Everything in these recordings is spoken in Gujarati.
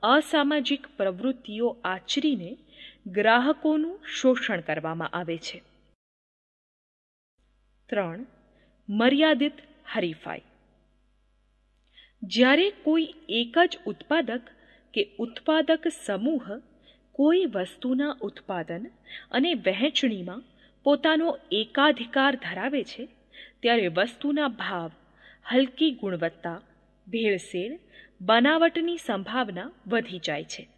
અસામાજિક પ્રવૃત્તિઓ આચરીને ગ્રાહકોનું શોષણ કરવામાં આવે છે. 3. મર્યાદિત હરીફાઈ. જ્યારે કોઈ એક જ ઉત્પાદક કે ઉત્પાદક સમૂહ કોઈ વસ્તુના ઉત્પાદન અને વહેંચણીમાં પોતાનો એકાધિકાર ધરાવે છે, ત્યારે વસ્તુના ભાવ, હલકી ગુણવત્તા, ભેળસેળ, બનાવટની સંભાવના વધી જાય છે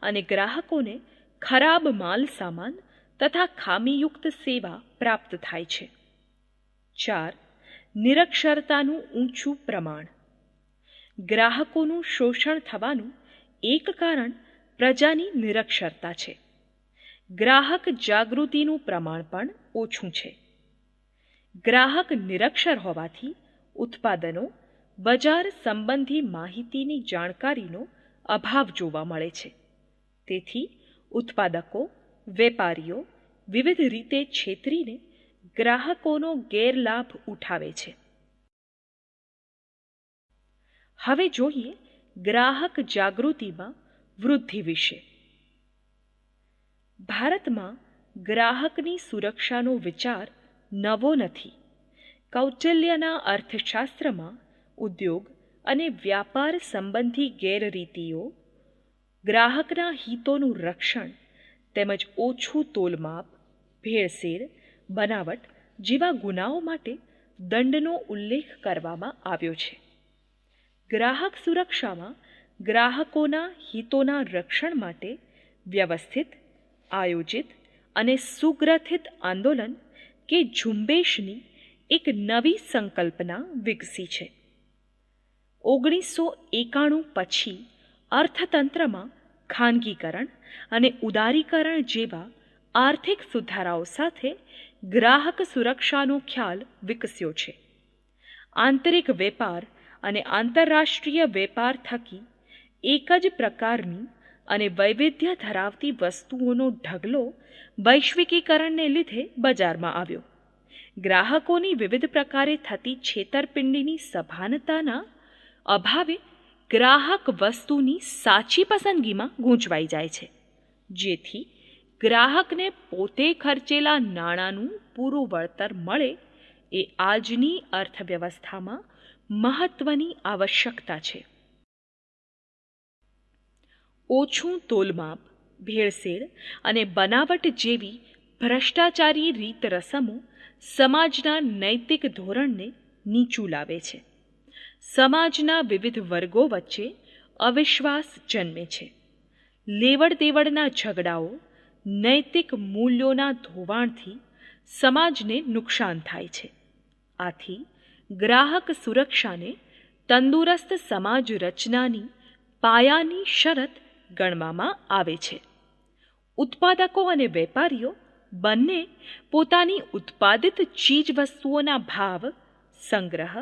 અને ગ્રાહકોને ખરાબ માલ સામાન તથા ખામીયુક્ત સેવા પ્રાપ્ત થાય છે. 4. નિરક્ષરતાનું ઊંચું પ્રમાણ. ગ્રાહકોનું શોષણ થવાનું એક કારણ પ્રજાની નિરક્ષરતા છે. ગ્રાહક જાગૃતિનું પ્રમાણ પણ ઓછું છે. ગ્રાહક નિરક્ષર હોવાથી ઉત્પાદનો, બજાર સંબંધી માહિતીની જાણકારીનો અભાવ જોવા મળે છે. તેથી ઉત્પાદકો, વેપારીઓ વિવિધ રીતે છેતરીને ગ્રાહકોનો ગેરલાભ ઉઠાવે છે. હવે જોઈએ ગ્રાહક જાગૃતિમાં વૃદ્ધિ વિશે. ભારતમાં ગ્રાહકની સુરક્ષાનો વિચાર નવો નથી. કૌટિલ્યના અર્થશાસ્ત્રમાં ઉદ્યોગ અને વ્યાપાર સંબંધી ગેરરીતિઓ, ગ્રાહકના હિતોનું રક્ષણ તેમજ ઓછું તોલમાપ, ભેળસેળ, બનાવટ જેવા ગુનાઓ માટે દંડનો ઉલ્લેખ કરવામાં આવ્યો છે. ગ્રાહક સુરક્ષામાં ગ્રાહકોના હિતોના રક્ષણ માટે વ્યવસ્થિત, આયોજિત અને સુગ્રથિત આંદોલન કે ઝુંબેશની એક નવી સંકલ્પના વિકસી છે. 1991 પછી અર્થતંત્રમાં ખાનગીકરણ અને ઉદારીકરણ જેવા આર્થિક સુધારાઓ સાથે ગ્રાહક સુરક્ષાનો ખ્યાલ વિકસ્યો છે. આંતરિક વેપાર અને આંતરરાષ્ટ્રીય વેપાર થકી એક જ પ્રકારની અને વૈવિધ્ય ધરાવતી વસ્તુઓનો ઢગલો વૈશ્વિકીકરણને લીધે બજારમાં આવ્યો. ગ્રાહકોની વિવિધ પ્રકારે થતી છેતરપિંડીની સભાનતાના અભાવે ગ્રાહક વસ્તુની સાચી પસંદગીમાં ગૂંચવાઈ જાય છે, જેથી ગ્રાહકને પોતે ખર્ચેલા નાણાંનું પૂરું વળતર મળે એ આજની અર્થવ્યવસ્થામાં મહત્વની આવશ્યકતા છે. ઓછું તોલમાપ, ભેળસેળ અને બનાવટ જેવી ભ્રષ્ટાચારી રીત રસમો સમાજના નૈતિક ધોરણને નીચું લાવે છે. સમાજના વિવિધ વર્ગો વચ્ચે અવિશ્વાસ જન્મે છે. લેવડ દેવડના ઝઘડાઓ, નૈતિક મૂલ્યોના ધોવાણથી સમાજને નુકસાન થાય છે. આથી ગ્રાહક સુરક્ષાને તંદુરસ્ત સમાજ રચનાની પાયાની શરત ગણવામાં આવે છે. ઉત્પાદકો અને વેપારીઓ બંને પોતાની ઉત્પાદિત ચીજવસ્તુઓના ભાવ, સંગ્રહ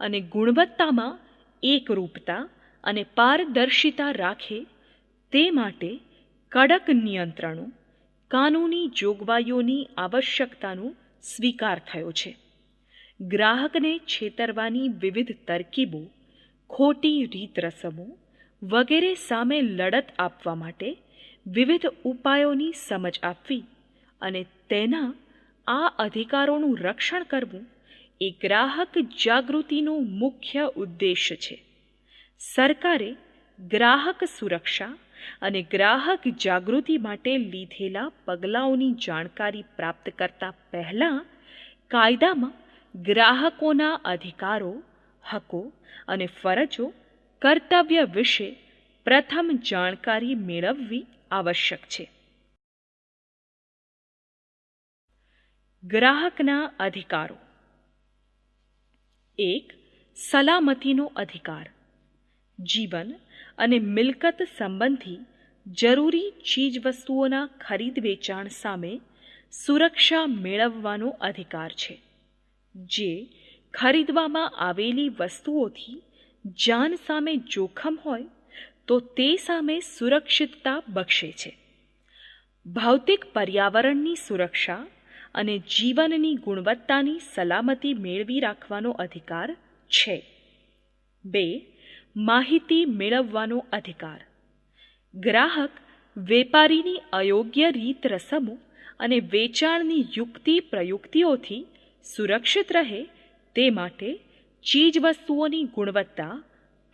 અને ગુણવત્તામાં એકરૂપતા અને પારદર્શિતા રાખે તે માટે કડક નિયંત્રણો, કાનૂની જોગવાઈઓની આવશ્યકતાનો સ્વીકાર થયો છે. ગ્રાહકને છેતરવાની વિવિધ તરકીબો, ખોટી રીત રસમો વગેરે સામે લડત આપવા માટે વિવિધ ઉપાયોની સમજ આપવી અને તેના આ અધિકારોનું રક્ષણ કરવું એ ગ્રાહક જાગૃતિનો મુખ્ય ઉદ્દેશ છે. સરકારે ગ્રાહક સુરક્ષા અને ગ્રાહક જાગૃતિ માટે લીધેલા પગલાઓની જાણકારી પ્રાપ્ત કરતા પહેલાં કાયદામાં ગ્રાહકોના અધિકારો, હકો અને ફરજો, કર્તવ્ય વિશે પ્રથમ જાણકારી મેળવવી આવશ્યક છે. ગ્રાહકના અધિકારો. 1. સલામતીનો અધિકાર. જીવન અને મિલકત સંબંધી જરૂરી ચીજવસ્તુઓના ખરીદ વેચાણ સામે સુરક્ષા મેળવવાનો અધિકાર છે. જે ખરીદવામાં આવેલી વસ્તુઓથી જાન સામે જોખમ હોય તો તે સામે સુરક્ષિતતા બક્ષે છે. ભૌતિક પર્યાવરણની સુરક્ષા અને જીવનની ગુણવત્તાની સલામતી મેળવી રાખવાનો અધિકાર છે. 2. માહિતી મેળવવાનો અધિકાર. ગ્રાહક વેપારીની અયોગ્ય રીત રસમો અને વેચાણની યુક્તિ પ્રયુક્તિઓથી સુરક્ષિત રહે તે માટે ચીજવસ્તુઓની ગુણવત્તા,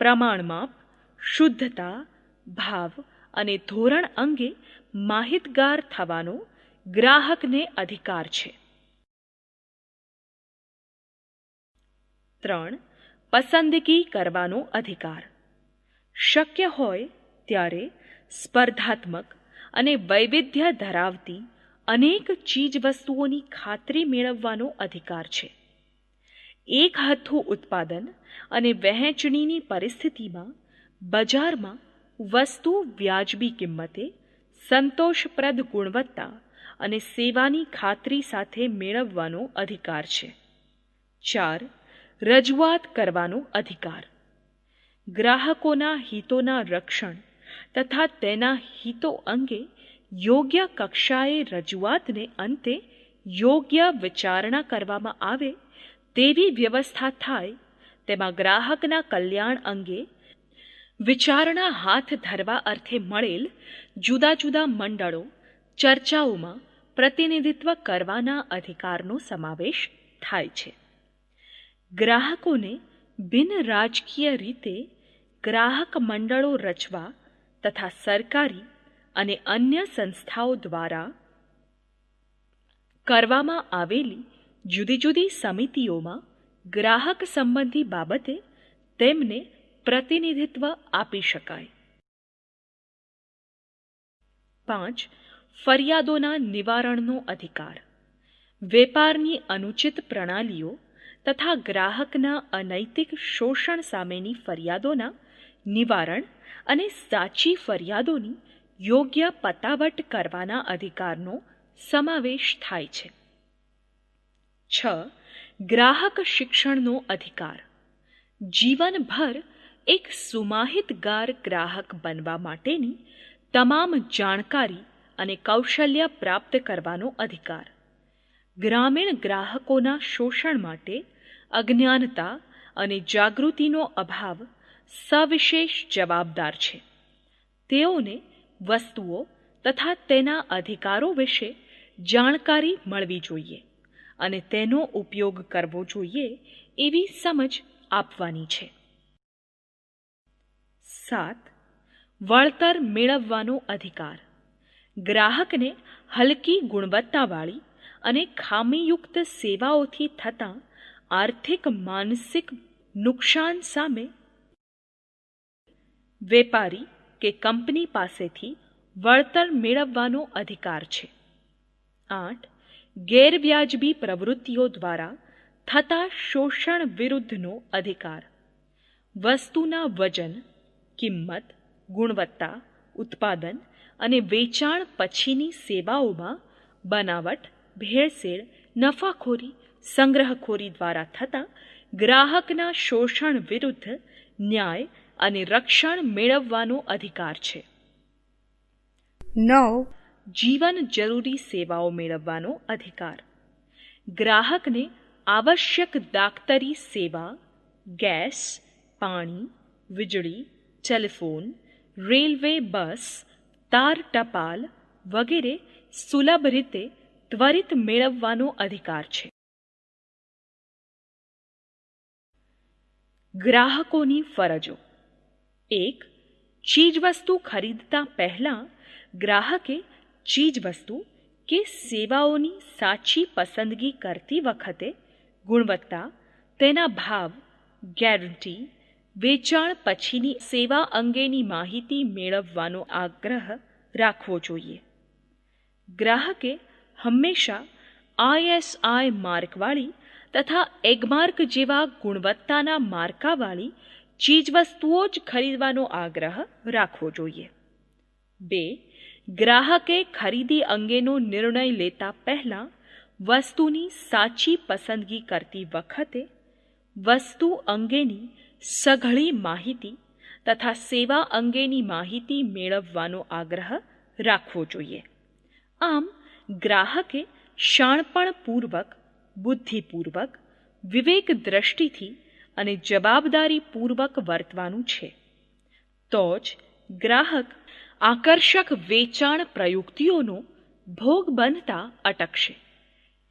પ્રમાણમાપ, શુદ્ધતા, ભાવ અને ધોરણ અંગે માહિતગાર થવાનો ગ્રાહકને અધિકાર છે. 3. પસંદગી કરવાનો અધિકાર. શક્ય હોય ત્યારે સ્પર્ધાત્મક અને વૈવિધ્ય ધરાવતી અનેક ચીજવસ્તુઓની ખાતરી મેળવવાનો અધિકાર છે. એક હથ્થું ઉત્પાદન અને વહેંચણીની પરિસ્થિતિમાં બજારમાં વસ્તુ વ્યાજબી કિંમતે, સંતોષપ્રદ ગુણવત્તા અને સેવાની ખાતરી સાથે મેળવવાનો અધિકાર છે. 4. રજૂઆત કરવાનો અધિકાર. ગ્રાહકોના હિતોના રક્ષણ તથા તેના હિતો અંગે યોગ્ય કક્ષાએ રજૂઆતને અંતે યોગ્ય વિચારણા કરવામાં આવે તેવી વ્યવસ્થા થાય તેમાં ગ્રાહકના કલ્યાણ અંગે વિચારણા હાથ ધરવા અર્થે મળેલ જુદા જુદા મંડળો ચર્ચાઓમાં પ્રતિનિધિત્વ કરવાના અધિકારનો સમાવેશ થાય છે. ગ્રાહકોને બિન રાજકીય રીતે ગ્રાહક મંડળો રચવા તથા સરકારી અને અન્ય સંસ્થાઓ દ્વારા કરવામાં આવેલી જુદી જુદી સમિતિઓમાં ગ્રાહક સંબંધી બાબતે તેમને પ્રતિનિધિત્વ આપી શકાય. 5. ફરિયાદોના નિવારણનો અધિકાર. વેપારની અનુચિત પ્રણાલીઓ તથા ગ્રાહકના અનૈતિક શોષણ સામેની ફરિયાદોના નિવારણ અને સાચી ફરિયાદોની યોગ્ય પતાવટ કરવાના અધિકારનો સમાવેશ થાય છે. 6. ગ્રાહક શિક્ષણનો અધિકાર. જીવનભર એક સુમાહિતગાર ગ્રાહક બનવા માટેની તમામ જાણકારી અને કૌશલ્ય પ્રાપ્ત કરવાનો અધિકાર. ગ્રામીણ ગ્રાહકોના શોષણ માટે અજ્ઞાનતા અને જાગૃતિનો અભાવ સવિશેષ જવાબદાર છે. તેઓને વસ્તુઓ તથા તેના અધિકારો વિશે જાણકારી મળવી જોઈએ અને તેનો ઉપયોગ કરવો જોઈએ એવી સમજ આપવાની છે. 7. વળતર મેળવવાનો અધિકાર. ગ્રાહકને હલકી ગુણવત્તાવાળી અને ખામીયુક્ત સેવાઓથી થતા આર્થિક માનસિક નુકસાન સામે વેપારી કે કંપની પાસેથી વળતર મેળવવાનો અધિકાર છે. 8. ગેરવ્યાજબી પ્રવૃત્તિઓ દ્વારા થતા શોષણ વિરુદ્ધનો અધિકાર. વસ્તુના વજન, કિંમત, ગુણવત્તા, ઉત્પાદન અને વેચાણ પછીની સેવાઓમાં બનાવટ, ભેળસેળ, નફાખોરી, સંગ્રહખોરી દ્વારા થતા ગ્રાહકના શોષણ વિરુદ્ધ ન્યાય અને રક્ષણ મેળવવાનો અધિકાર છે. 9. જીવન જરૂરી સેવાઓ મેળવવાનો અધિકાર. ગ્રાહકને આવશ્યક દાક્તરી સેવા, ગેસ, પાણી, વીજળી, ટેલિફોન, રેલવે, બસ, તાર ટપાલ વગેરે સુલભ રીતે ત્વરિત મેળવવાનો અધિકાર છે. ગ્રાહકોની ફરજો. 1. ચીજવસ્તુ ખરીદતા પહેલાં ગ્રાહકે ચીજવસ્તુ કે સેવાઓની સાચી પસંદગી કરતી વખતે ગુણવત્તા, તેના ભાવ, ગેરંટી, વેચાણ પછીની સેવા અંગેની માહિતી મેળવવાનો આગ્રહ રાખવો જોઈએ. ગ્રાહકે હંમેશા ISI માર્કવાળી તથા એગમાર્ક જેવા ગુણવત્તાના માર્કાવાળી ચીજવસ્તુઓ જ ખરીદવાનો આગ્રહ રાખવો જોઈએ. 2. ગ્રાહકે ખરીદી અંગેનો નિર્ણય લેતા પહેલાં વસ્તુની સાચી પસંદગી કરતી વખતે વસ્તુ અંગેની સઘળી માહિતી તથા સેવા અંગેની માહિતી મેળવવાનો આગ્રહ રાખવો જોઈએ. આમ ગ્રાહકે શાણપણપૂર્વક, બુદ્ધિપૂર્વક, વિવેક દ્રષ્ટિથી અને જવાબદારીપૂર્વક વર્તવાનું છે. તો જ ગ્રાહક આકર્ષક વેચાણ પ્રયુક્તિઓનો ભોગ બનતા અટકશે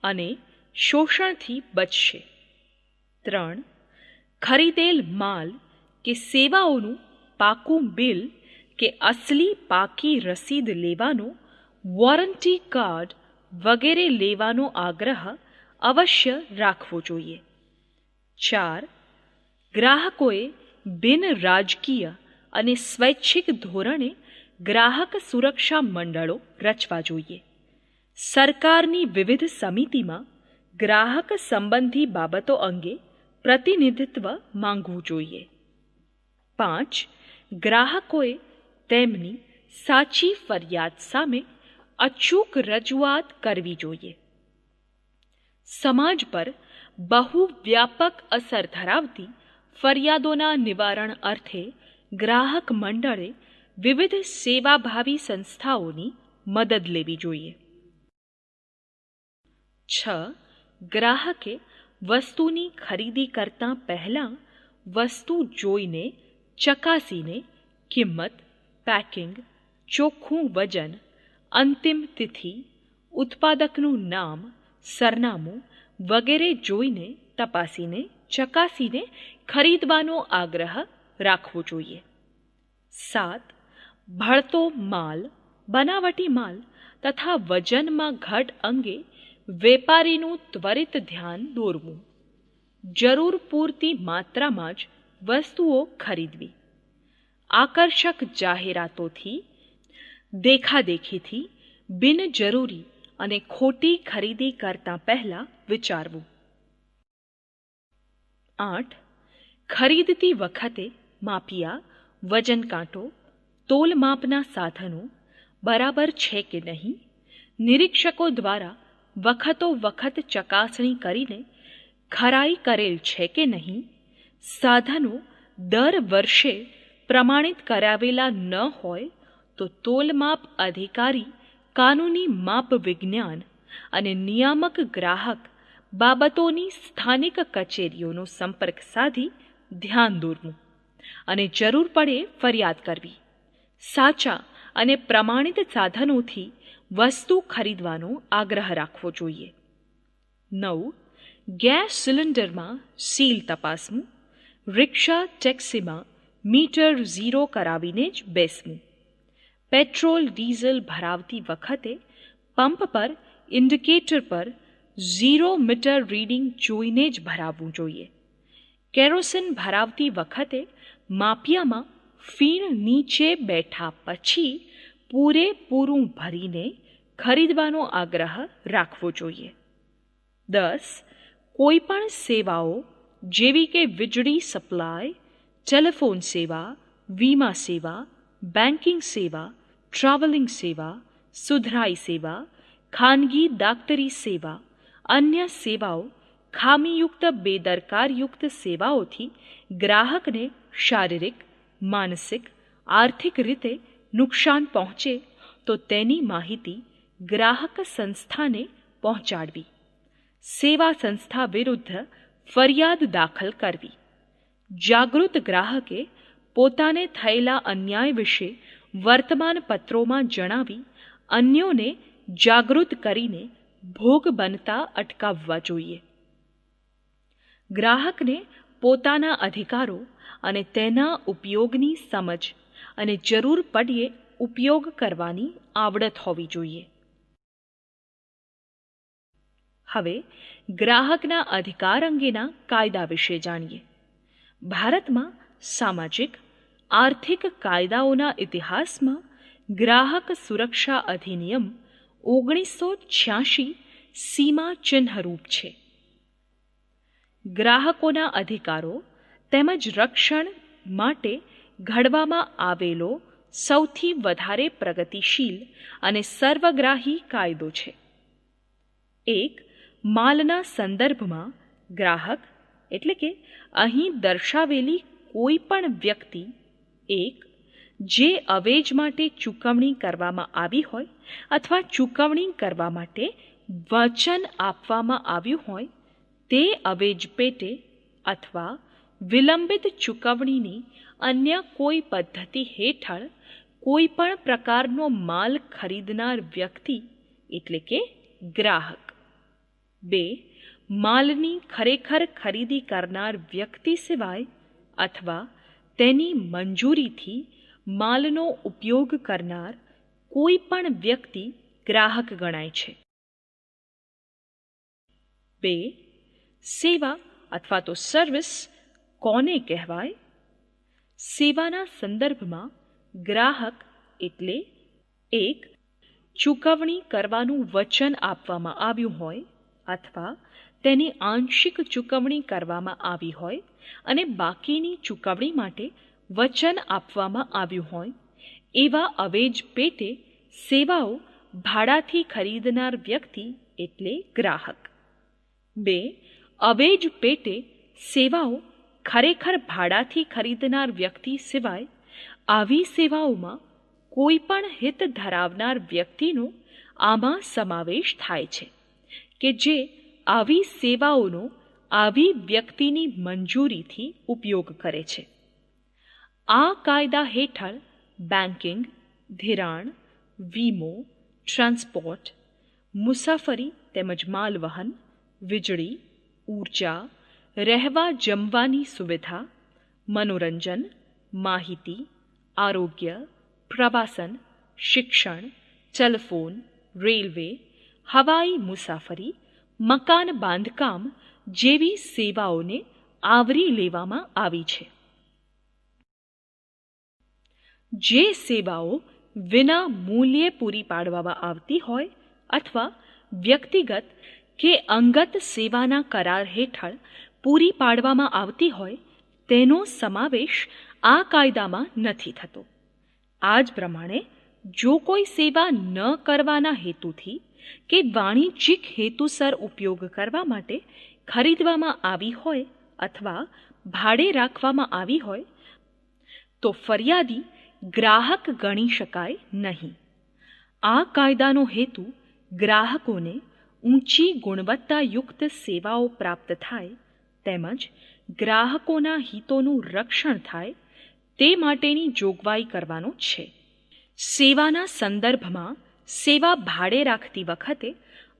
અને શોષણથી બચશે. 3. ખરીદેલ માલ કે સેવાઓનું પાકું બિલ કે અસલી પાકી રસીદ લેવાનો, વોરંટી કાર્ડ વગેરે લેવાનો આગ્રહ અવશ્ય રાખવો જોઈએ. 4. ગ્રાહકોએ બિન રાજકીય અને સ્વૈચ્છિક ધોરણે ગ્રાહક સુરક્ષા મંડળો રચવા જોઈએ. સરકારની વિવિધ સમિતિમાં ગ્રાહક સંબંધી બાબતો અંગે પ્રતિનિધિત્વ માંગવું જોઈએ. 5. ગ્રાહકોએ તેમની સાચી ફરિયાદ સામે અચૂક રજૂઆત કરવી જોઈએ. સમાજ પર બહુ વ્યાપક અસર ધરાવતી ફરિયાદોના નિવારણ અર્થે ગ્રાહક મંડળે વિવિધ સેવાભાવી સંસ્થાઓની મદદ લેવી જોઈએ. 6. ગ્રાહકે વસ્તુની ખરીદી કરતાં પહેલાં વસ્તુ જોઈને, ચકાસીને કિંમત, પેકિંગ, ચોખ્ખું વજન, અંતિમ તિથિ, ઉત્પાદકનું નામ, સરનામું વગેરે જોઈને, તપાસીને, ચકાસીને ખરીદવાનો આગ્રહ રાખવો જોઈએ. 7. ભળતો માલ, બનાવટી માલ તથા વજનમાં ઘટ અંગે વેપારીનું ત્વરિત ધ્યાન દોરવું. જરૂર પૂરતી માત્રામાં જ વસ્તુઓ ખરીદવી. આકર્ષક જાહેરાતોથી, દેખાદેખીથી બિનજરૂરી અને ખોટી ખરીદી કરતાં પહેલાં વિચારવું. 8. ખરીદતી વખતે માપિયા, વજન કાંટો, તોલ માપના સાધનો બરાબર છે કે નહીં, નિરીક્ષકો દ્વારા વખતો વખત ચકાસણી કરીને ખરાઈ કરેલ છે કે નહીં, સાધનો દર વર્ષે પ્રમાણિત કરાવેલા ન હોય તો તોલમાપ અધિકારી, કાનૂની માપ વિજ્ઞાન અને નિયામક ગ્રાહક બાબતોની સ્થાનિક કચેરીઓનો સંપર્ક સાધી ધ્યાન દોરવું અને જરૂર પડે ફરિયાદ કરવી. સાચા અને પ્રમાણિત સાધનોથી વસ્તુ ખરીદવાનો આગ્રહ રાખવો જોઈએ. 9. ગેસ સિલિન્ડરમાં સીલ તપાસવું. રિક્ષા, ટેક્સીમાં મીટર ઝીરો કરાવીને જ બેસવું. પેટ્રોલ, ડીઝલ ભરાવતી વખતે પંપ પર ઇન્ડિકેટર પર 0 મીટર રીડિંગ જોઈને જ ભરાવવું જોઈએ. કેરોસીન ભરાવતી વખતે માપિયામાં ફીણ નીચે બેઠા પછી પૂરેપૂરું ભરીને ખરીદવાનો આગ્રહ રાખવો જોઈએ. 10. કોઈ પણ સેવાઓ જેવી કે વીજળી સપ્લાય, ટેલિફોન સેવા, વીમા સેવા, બેન્કિંગ સેવા, ટ્રાવેલિંગ સેવા, સુધરાઈ સેવા, ખાનગી દાક્તરી સેવા, અન્ય સેવાઓ ખામીયુક્ત, બેદરકારયુક્ત સેવાઓથી ગ્રાહકને શારીરિક, માનસિક, આર્થિક રીતે નુકસાન પહોંચે તો તેની માહિતી ગ્રાહક સંસ્થાને પહોંચાડવી. સેવા સંસ્થા વિરુદ્ધ ફરિયાદ દાખલ કરવી. જાગૃત ગ્રાહકે પોતાને થયેલા અન્યાય વિશે વર્તમાન પત્રોમાં જણાવી અન્યોને જાગૃત કરીને ભોગ બનતા અટકાવવા જોઈએ. ગ્રાહકને પોતાના અધિકારો અને તેના ઉપયોગની સમજ અને જરૂર પડ્યે ઉપયોગ કરવાની આવડત હોવી જોઈએ. હવે ગ્રાહકના અધિકાર અંગેના કાયદા વિશે જાણીએ. ભારતમાં સામાજિક, આર્થિક કાયદાઓના ઇતિહાસમાં ગ્રાહક સુરક્ષા અધિનિયમ 1986 સીમા ચિહ્નરૂપ છે. ગ્રાહકોના અધિકારો તેમજ રક્ષણ માટે ઘડવામાં આવેલો સૌથી વધારે પ્રગતિશીલ અને સર્વગ્રાહી કાયદો છે. 1. માલના સંદર્ભમાં ગ્રાહક એટલે કે અહીં દર્શાવેલી કોઈ પણ વ્યક્તિ 1. જે અવેજ માટે ચૂકવણી કરવામાં આવી હોય અથવા ચૂકવણી કરવા માટે વચન આપવામાં આવ્યું હોય તે અવેજ પેટે અથવા વિલંબિત ચૂકવણીની અન્ય કોઈ પદ્ધતિ હેઠળ કોઈ પણ પ્રકારનો માલ ખરીદનાર વ્યક્તિ એટલે કે ગ્રાહક. 2. માલની ખરેખર ખરીદી કરનાર વ્યક્તિ સિવાય અથવા તેની મંજૂરીથી માલનો ઉપયોગ કરનાર કોઈ પણ વ્યક્તિ ગ્રાહક ગણાય છે. 2. સેવા અથવા તો સર્વિસ કોને કહેવાય? સેવાના સંદર્ભમાં ગ્રાહક એટલે 1. ચૂકવણી કરવાનું વચન આપવામાં આવ્યું હોય અથવા તેની આંશિક ચૂકવણી કરવામાં આવી હોય અને બાકીની ચૂકવણી માટે વચન આપવામાં આવ્યું હોય એવા અવેજ પેટે સેવાઓ ભાડાથી ખરીદનાર વ્યક્તિ એટલે ગ્રાહક. 2. અવેજ પેટે સેવાઓ ખરેખર ભાડાથી ખરીદનાર વ્યક્તિ સિવાય આવી સેવાઓમાં કોઈ પણ હિત ધરાવનાર વ્યક્તિનો આમાં સમાવેશ થાય છે કે જે આવી સેવાઓનો આવી વ્યક્તિની મંજૂરીથી ઉપયોગ કરે છે. આ કાયદા હેઠળ બેન્કિંગ, ધિરાણ, વીમો, ટ્રાન્સપોર્ટ, મુસાફરી તેમજ માલવહન, વીજળી, ઊર્જા, રહેવા જમવાની સુવિધા, મનોરંજન, માહિતી, આરોગ્ય, પ્રવાસન, શિક્ષણ, ટેલિફોન, રેલવે, હવાઈ મુસાફરી, મકાન બાંધકામ જેવી સેવાઓને આવરી લેવામાં આવી છે. જે સેવાઓ વિના મૂલ્યે પૂરી પાડવામાં આવતી હોય અથવા વ્યક્તિગત કે અંગત સેવાના કરાર હેઠળ પૂરી પાડવામાં આવતી હોય તેનો સમાવેશ આ કાયદામાં નથી થતો. આ જ પ્રમાણે જો કોઈ સેવા ન કરવાના હેતુથી કે વાણિજ્યિક હેતુસર ઉપયોગ કરવા માટે ખરીદવામાં આવી હોય અથવા ભાડે રાખવામાં આવી હોય તો ફરિયાદી ગ્રાહક ગણી શકાય નહીં. આ કાયદાનો હેતુ ગ્રાહકોને ઊંચી ગુણવત્તાયુક્ત સેવાઓ પ્રાપ્ત થાય તેમજ ગ્રાહકોના હિતોનું રક્ષણ થાય તે માટેની જોગવાઈ કરવાનો છે. સેવાના સંદર્ભમાં સેવા ભાડે રાખતી વખતે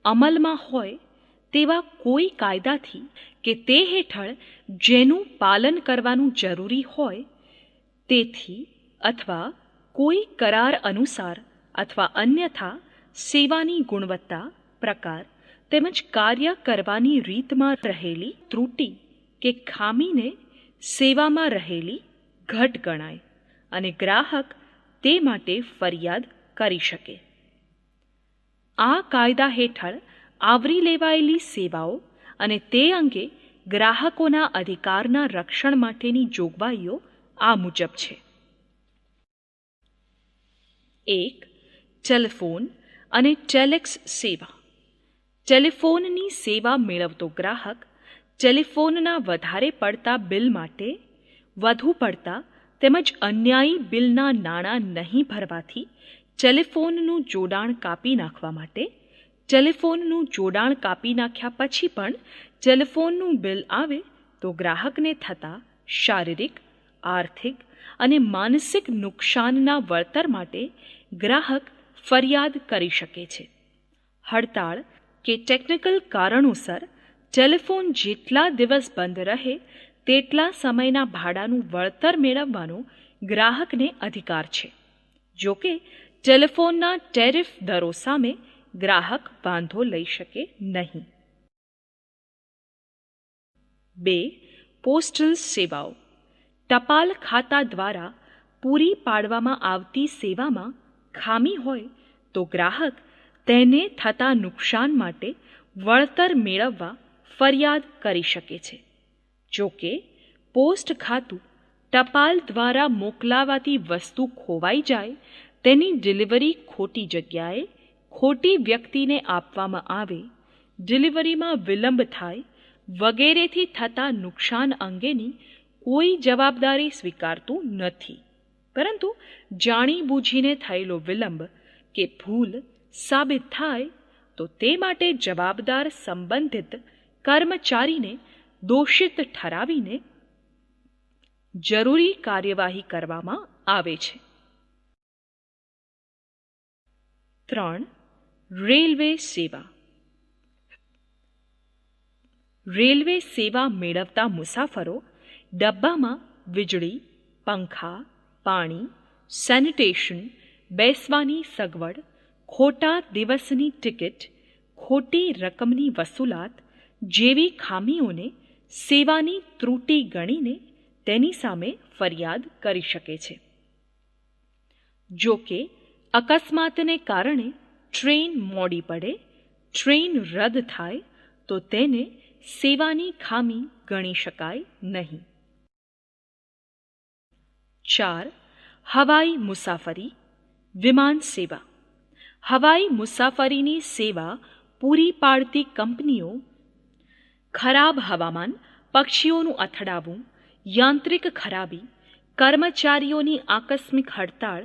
અમલમાં હોય તેવા કોઈ કાયદાથી કે તે હેઠળ જેનું પાલન કરવાનું જરૂરી હોય તેથી અથવા કોઈ કરાર અનુસાર અથવા અન્યથા સેવાની ગુણવત્તા, પ્રકાર તેમજ કાર્ય કરવાની રીતમાં રહેલી ત્રુટિ કે ખામીને સેવામાં રહેલી ઘટ ગણાય અને ગ્રાહક તે માટે ફરિયાદ કરી શકે. આ કાયદા હેઠળ આવરી લેવાયેલી સેવાઓ અને તે અંગે ગ્રાહકોના અધિકારના રક્ષણ માટેની જોગવાઈઓ આ મુજબ છે. 1. ટેલિફોન અને ટેલિક્સ સેવા. ટેલિફોનની સેવા મેળવતો ગ્રાહક ટેલિફોનના વધારે પડતા બિલ માટે વધુ પડતા તેમજ અન્યાયી બિલના નાણાં નહીં ભરવાથી ટેલિફોનનું જોડાણ કાપી નાખવા માટે, ટેલિફોનનું જોડાણ કાપી નાખ્યા પછી પણ ટેલિફોનનું બિલ આવે તો ગ્રાહકને થતા શારીરિક, આર્થિક અને માનસિક નુકસાનના વળતર માટે ગ્રાહક ફરિયાદ કરી શકે છે. હડતાળ કે ટેકનિકલ કારણોસર ટેલિફોન જેટલા દિવસ બંધ રહે તેટલા સમયના ભાડાનું વળતર મેળવવાનો ગ્રાહકને અધિકાર છે. જો કે ટેલિફોનના ટેરિફ દરો સામે ગ્રાહક વાંધો લઈ શકે નહીં. 2. પોસ્ટલ સેવાઓ. ટપાલ ખાતા દ્વારા પૂરી પાડવામાં આવતી સેવામાં ખામી હોય તો ગ્રાહક તેને થતા નુકસાન માટે વળતર મેળવવા ફરિયાદ કરી શકે છે. જો કે પોસ્ટ ખાતું ટપાલ દ્વારા મોકલાવાતી વસ્તુ ખોવાઈ જાય, તેની ડિલિવરી ખોટી જગ્યાએ ખોટી વ્યક્તિને આપવામાં આવે, ડિલિવરીમાં વિલંબ થાય વગેરેથી થતા નુકસાન અંગેની કોઈ જવાબદારી સ્વીકારતું નથી, પરંતુ જાણી બૂજીને થયેલો વિલંબ કે ભૂલ સાબિત થાય તો તે માટે જવાબદાર સંબંધિત કર્મચારીને દોષિત ઠરાવીને જરૂરી કાર્યવાહી કરવામાં આવે છે. 3. રેલવે સેવા. રેલવે સેવા મેળવતા મુસાફરો ડબ્બામાં વીજળી, પંખા, પાણી, સેનિટેશન, બેસવાની સગવડ, ખોટા દિવસની ટિકિટ, ખોટી રકમની વસૂલાત જેવી ખામીઓને સેવાની ત્રુટિ ગણીને તેની સામે ફરિયાદ કરી શકે છે. જો કે અકસ્માતને કારણે ટ્રેન મોડી પડે, ટ્રેન રદ થાય તો તેને સેવાની ખામી ગણી શકાય નહીં. 4. હવાઈ મુસાફરી, વિમાન સેવા. હવાઈ મુસાફરીની સેવા પૂરી પાડતી કંપનીઓ ખરાબ હવામાન, પક્ષીઓનું અથડાવું, યાંત્રિક ખરાબી, કર્મચારીઓની આકસ્મિક હડતાળ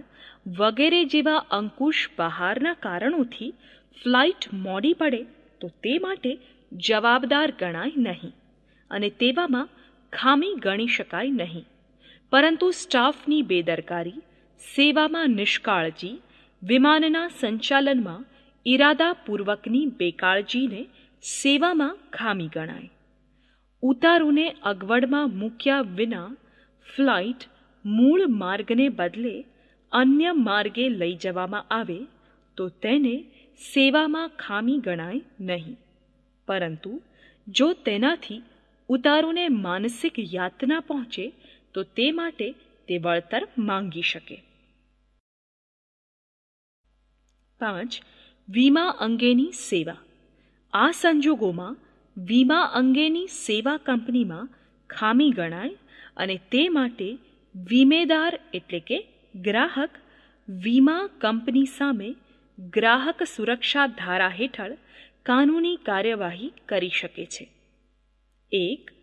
વગેરે જેવા અંકુશ બહારના કારણોથી ફ્લાઇટ મોડી પડે તો તે માટે જવાબદાર ગણાય નહીં અને તેવામાં ખામી ગણી શકાય નહીં, પરંતુ સ્ટાફની બેદરકારી, સેવામાં નિષ્કાળજી, વિમાનના સંચાલનમાં ઇરાદાપૂર્વકની બેકાળજીને સેવામાં ખામી ગણાય. ઉતારુને અગવડમાં મૂક્યા વિના ફ્લાઇટ મૂળ માર્ગને બદલે અન્ય માર્ગે લઈ જવામાં આવે તો તેને સેવામાં ખામી ગણાય નહીં, પરંતુ જો તેનાથી ઉતારુને માનસિક યાતના પહોંચે તો તે માટે તે વળતર માંગી શકે. 5. વીમા અંગેની સેવા. આ સંજોગોમાં વીમા અંગેની સેવા કંપનીમાં ખામી ગણાય અને તે માટે વીમેદાર એટલે કે ગ્રાહક વીમા કંપની સામે ગ્રાહક સુરક્ષા ધારા હેઠળ કાનૂની કાર્યવાહી કરી શકે છે. 1.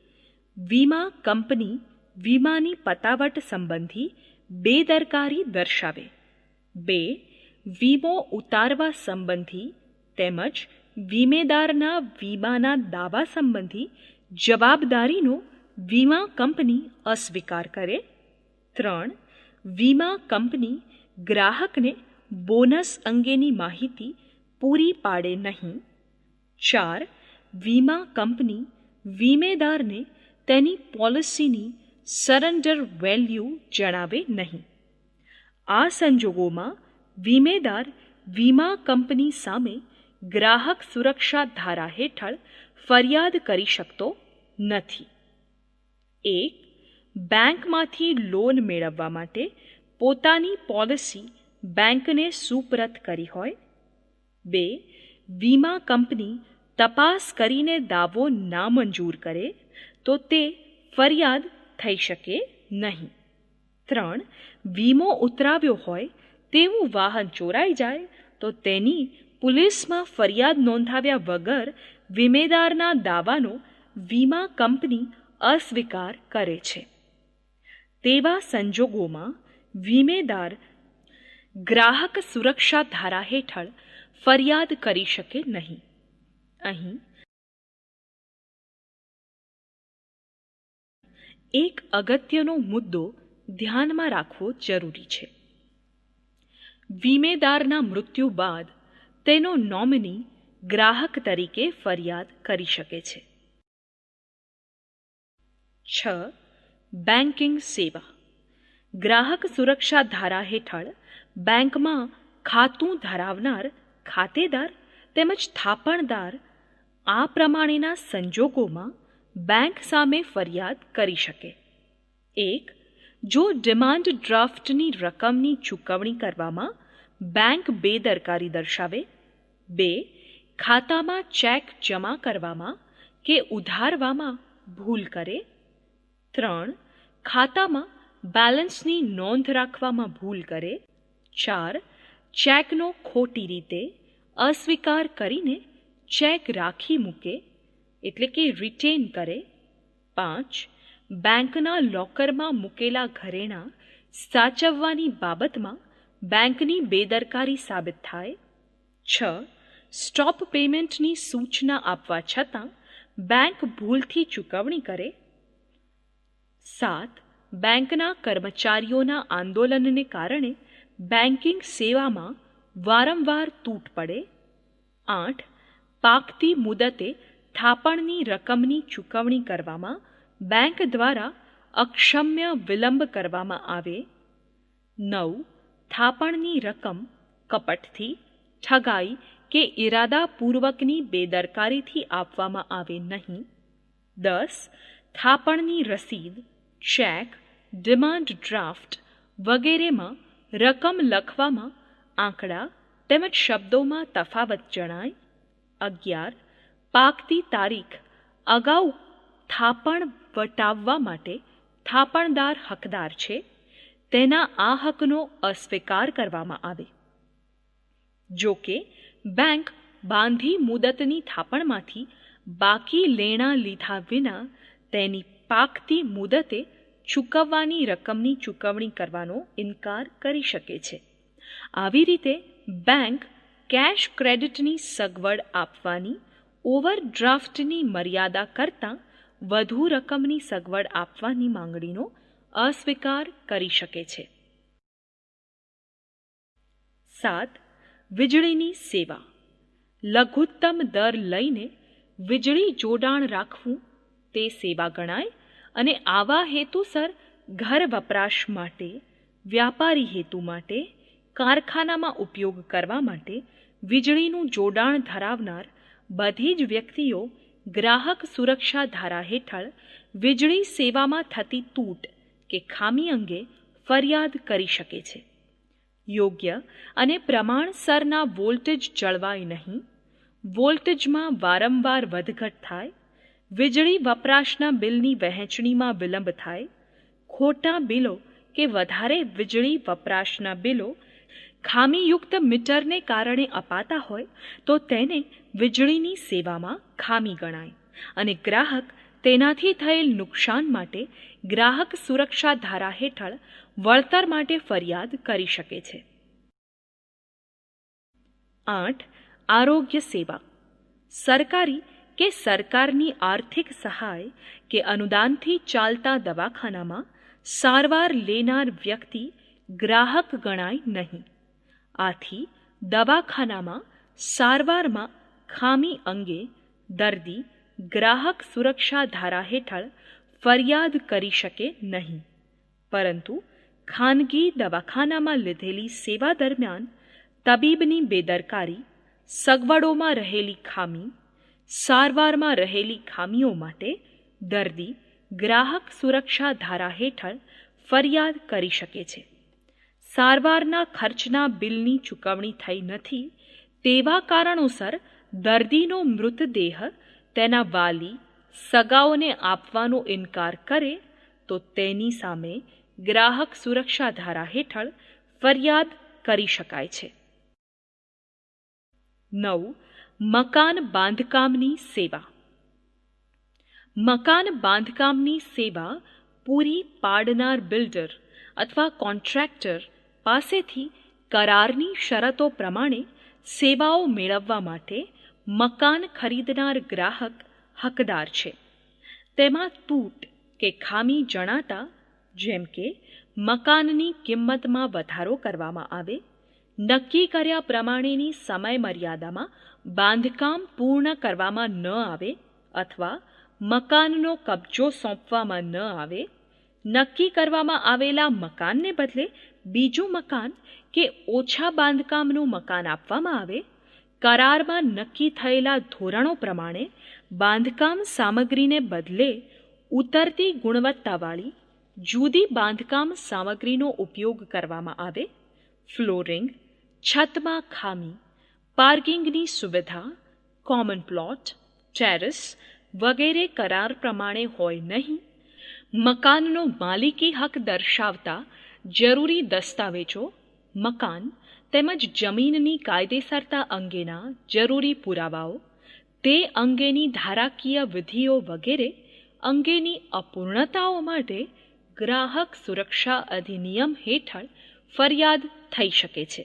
વીમા કંપની વીમાની પતાવટ સંબંધી બેદરકારી દર્શાવે. 2. વીમો ઉતારવા સંબંધી તેમજ વીમેદારના વીમાના દાવા સંબંધી જવાબદારીનો વીમા કંપની અસ્વીકાર કરે. 3. વીમા કંપની ગ્રાહકને બોનસ અંગેની માહિતી પૂરી પાડે નહીં. 4. વીમા કંપની વીમેદારને તેની પોલિસીની સરેન્ડર વેલ્યુ જણાવે નહીં. આ સંજોગોમાં વીમેદાર વીમા કંપની સામે ગ્રાહક સુરક્ષા ધારા હેઠળ ફરિયાદ કરી શકતો નથી. 1. બેંકમાંથી લોન મેળવવા માટે પોતાની પોલિસી બેંકને સુપરત કરી હોય. 2. વીમા કંપની તપાસ કરીને દાવો નામંજૂર કરે તો તે ફરિયાદ થઈ શકે નહીં. 3. વીમો ઉતરાવ્યો હોય તેવું વાહન ચોરાઈ જાય તો તેની પોલીસમાં ફરિયાદ નોંધાવ્યા વગર વીમેદારના દાવાનો વીમા કંપની અસ્વીકાર કરે છે. તેવા સંજોગોમાં વીમેદાર ગ્રાહક સુરક્ષા ધારા હેઠળ ફરિયાદ કરી શકે નહીં. અહીં એક અગત્યનો મુદ્દો ધ્યાનમાં રાખવો જરૂરી છે. વીમેદારના મૃત્યુ બાદ તેનો નોમિની ગ્રાહક તરીકે ફરિયાદ કરી શકે છે. 6. બેન્કિંગ સેવા. ગ્રાહક સુરક્ષા ધારા હેઠળ બેંકમાં ખાતું ધરાવનાર ખાતેદાર તેમજ થાપણદાર આ પ્રમાણેના સંજોગોમાં બેંક સામે ફરિયાદ કરી શકે. 1. જો ડિમાન્ડ ડ્રાફ્ટની રકમની ચૂકવણી કરવામાં બેંક બેદરકારી દર્શાવે. 2. ખાતામાં ચેક જમા કરવામાં કે ઉધારવામાં ભૂલ કરે. 3. ખાતામાં બેલેન્સની નોંધ રાખવામાં ભૂલ કરે. 4. ચેકનો ખોટી રીતે અસ્વીકાર કરીને ચેક રાખી મૂકે એટલે કે રિટેન કરે. 5. બેંકના લોકરમાં મૂકેલા ઘરેણાં સાચવવાની બાબતમાં બેંકની બેદરકારી સાબિત થાય. 6. સ્ટોપ પેમેન્ટની સૂચના આપવા છતાં બેંક ભૂલથી ચૂકવણી કરે. 7. બેંકના કર્મચારીઓના આંદોલનને કારણે બેન્કિંગ સેવામાં વારંવાર તૂટ પડે. 8. પાકતી મુદતે થાપણની રકમની ચૂકવણી કરવામાં બેંક દ્વારા અક્ષમ્ય વિલંબ કરવામાં આવે. 9. થાપણની રકમ કપટથી, ઠગાઈ કે ઇરાદાપૂર્વકની બેદરકારીથી આપવામાં આવે નહીં. 10. થાપણની રસીદ, ચેક, ડિમાન્ડ ડ્રાફ્ટ વગેરેમાં રકમ લખવામાં આંકડા તેમજ શબ્દોમાં તફાવત જણાય. 11. પાકતી તારીખ અગાઉ થાપણ વટાવવા માટે થાપણદાર હકદાર છે તેના આ હકનો અસ્વીકાર કરવામાં આવે. જો કે બેંક બાંધી મુદતની થાપણમાંથી બાકી લેણા લીધા વિના તેની પાકતી મુદતે ચૂકવવાની રકમની ચૂકવણી કરવાનો ઇનકાર કરી શકે છે. આવી રીતે બેંક કેશ ક્રેડિટની સગવડ આપવાની ઓવરડ્રાફ્ટની મર્યાદા કરતાં વધુ રકમની સગવડ આપવાની માંગણીનો અસ્વીકાર કરી શકે છે. 7. વીજળીની સેવા. લઘુત્તમ દર લઈને વીજળી જોડાણ રાખવું તે સેવા ગણાય અને આવા હેતુસર ઘર વપરાશ માટે, વ્યાપારી હેતુ માટે, કારખાનામાં ઉપયોગ કરવા માટે વીજળીનું જોડાણ ધરાવનાર બધી જ વ્યક્તિઓ ગ્રાહક સુરક્ષા ધારા હેઠળ વીજળી સેવામાં થતી તૂટ કે ખામી અંગે ફરિયાદ કરી શકે છે. યોગ્ય અને પ્રમાણસરના વોલ્ટેજ જળવાય નહીં, વોલ્ટેજમાં વારંવાર વધઘટ થાય, વીજળી વપરાશના બિલની વહેંચણીમાં વિલંબ થાય, ખોટા બિલો કે વધારે વીજળી વપરાશના બિલો ખામીયુક્ત મીટરને કારણે અપાતા હોય તો તેને વીજળીની સેવામાં ખામી ગણાય અને ગ્રાહક તેનાથી થયેલ નુકસાન માટે ગ્રાહક સુરક્ષા ધારા હેઠળ વળતર માટે ફરિયાદ કરી શકે છે. 8. આરોગ્ય સેવા. સરકારી કે સરકારની આર્થિક સહાય કે અનુદાનથી ચાલતા દવાખાનામાં સારવાર લેનાર વ્યક્તિ ગ્રાહક ગણાય નહીં. આથી દવાખાનામાં સારવારમાં ખામી અંગે દર્દી ગ્રાહક સુરક્ષા ધારા હેઠળ ફરિયાદ કરી શકે નહીં, પરંતુ ખાનગી દવાખાનામાં લીધેલી સેવા દરમિયાન તબીબની બેદરકારી, સગવડોમાં રહેલી ખામી, સારવારમાં રહેલી ખામીઓ માટે દર્દી ગ્રાહક સુરક્ષા ધારા હેઠળ ફરિયાદ કરી શકે છે. સારવારના ખર્ચના બિલની ચૂકવણી થઈ નથી તેવા કારણોસર દર્દીનો મૃતદેહ તેના વાલી, સગાઓને આપવાનો ઇનકાર કરે તો તેની સામે ગ્રાહક સુરક્ષા ધારા હેઠળ ફરિયાદ કરી શકાય છે. 9. મકાન બાંધકામની સેવા. મકાન બાંધકામની સેવા પૂરી પાડનાર બિલ્ડર અથવા કોન્ટ્રાક્ટર પાસેથી કરારની શરતો પ્રમાણે સેવાઓ મેળવવા માટે મકાન ખરીદનાર ગ્રાહક હકદાર છે. તેમાં તૂટ કે ખામી જણાતા, જેમ કે મકાનની કિંમતમાં વધારો કરવામાં આવે, નક્કી કર્યા પ્રમાણેની સમય મર્યાદામાં બાંધકામ પૂર્ણ કરવામાં ન આવે અથવા મકાનનો કબજો સોંપવામાં ન આવે, નક્કી કરવામાં આવેલા મકાનને બદલે બીજું મકાન કે ઓછા બાંધકામનું મકાન આપવામાં આવે, કરારમાં નક્કી થયેલા ધોરણો પ્રમાણે બાંધકામ સામગ્રીને બદલે ઉતરતી ગુણવત્તાવાળી જુદી બાંધકામ સામગ્રીનો ઉપયોગ કરવામાં આવે, ફ્લોરિંગ, છતમાં ખામી, પાર્કિંગની સુવિધા, કોમન પ્લોટ, ટેરેસ વગેરે કરાર પ્રમાણે હોય નહીં, મકાનનો માલિકી હક દર્શાવતા જરૂરી દસ્તાવેજો, મકાન તેમજ જમીનની કાયદેસરતા અંગેના જરૂરી પુરાવાઓ, તે અંગેની ધારાકીય વિધિઓ વગેરે અંગેની અપૂર્ણતાઓ માટે ગ્રાહક સુરક્ષા અધિનિયમ હેઠળ ફરિયાદ થઈ શકે છે.